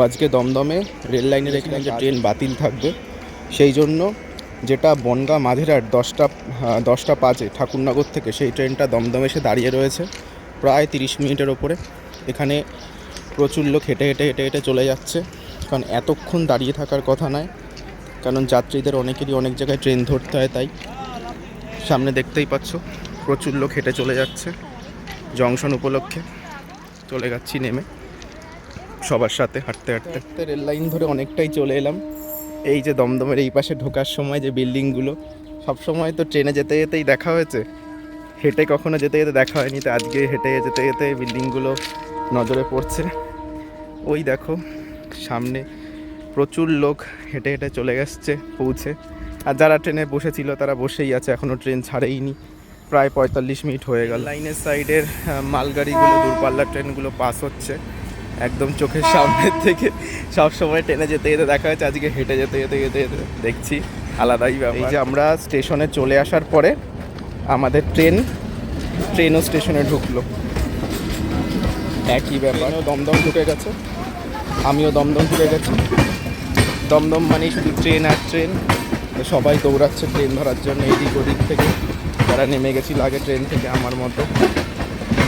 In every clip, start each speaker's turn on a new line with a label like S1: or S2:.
S1: আজকে দমদমে রেল লাইনের এখানে যে ট্রেন বাতিল থাকবে, সেই জন্য যেটা বনগাঁ মাঝেরহাট 10টা 5-এ ঠাকুরনগর থেকে, সেই ট্রেনটা দমদমে এসে দাঁড়িয়ে রয়েছে প্রায় 30 মিনিটের ওপরে। এখানে প্রচুর লোক হেঁটে হেঁটে হেঁটে হেঁটে চলে যাচ্ছে, কারণ এতক্ষণ দাঁড়িয়ে থাকার কথা নয়, কারণ যাত্রীদের অনেকেরই অনেক জায়গায় ট্রেন ধরতে হয়। তাই সামনে দেখতেই পাচ্ছ প্রচুর লোক হেঁটে চলে যাচ্ছে। জংশন উপলক্ষে চলে যাচ্ছি নেমে সবার সাথে হাঁটতে হাঁটতে রেল লাইন ধরে অনেকটাই চলে এলাম। এই যে দমদমের এই পাশে ঢোকার সময় যে বিল্ডিংগুলো, সব সময় তো ট্রেনে যেতে যেতেই দেখা হয়েছে, হেঁটে কখনো যেতে যেতে দেখা হয়নি। তো আজকে হেঁটে যেতে যেতে বিল্ডিংগুলো নজরে পড়ছে। ওই দেখো সামনে প্রচুর লোক হেঁটে হেঁটে চলে গেছে পৌঁছে, আর যারা ট্রেনে বসেছিল তারা বসেই আছে, এখনও ট্রেন ছাড়েইনি। প্রায় 45 মিনিট হয়ে গেল। লাইনের সাইডের মালগাড়িগুলো, দূরপাল্লার ট্রেনগুলো পাস হচ্ছে একদম চোখের সামনের থেকে। সব সময় ট্রেনে যেতে যেতে দেখা হয়েছে, আজকে হেঁটে যেতে যেতে যেতে যেতে দেখছি আলাদাই ব্যাপার। এই যে আমরা স্টেশনে চলে আসার পরে আমাদের ট্রেনও স্টেশনে ঢুকলো, একই ব্যাপার। দমদম ঢুকে গেছে, আমিও দমদম ঢুকে গেছি। দমদম মানেই শুধু ট্রেন আর ট্রেন, সবাই দৌড়াচ্ছে ট্রেন ধরার জন্য এদিক ওদিক থেকে। যারা নেমে গেছিল আগে ট্রেন থেকে, আমার মতো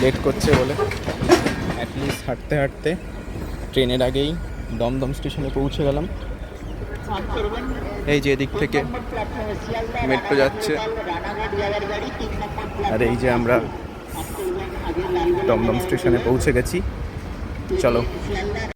S1: লেট করছে বলে, অ্যাটলিস্ট হাঁটতে হাঁটতে ট্রেনের আগেই দমদম স্টেশনে পৌঁছে গেলাম। এই যে এদিক থেকে মেট্রো যাচ্ছে, আর এই যে আমরা দমদম স্টেশনে পৌঁছে গেছি। চলো।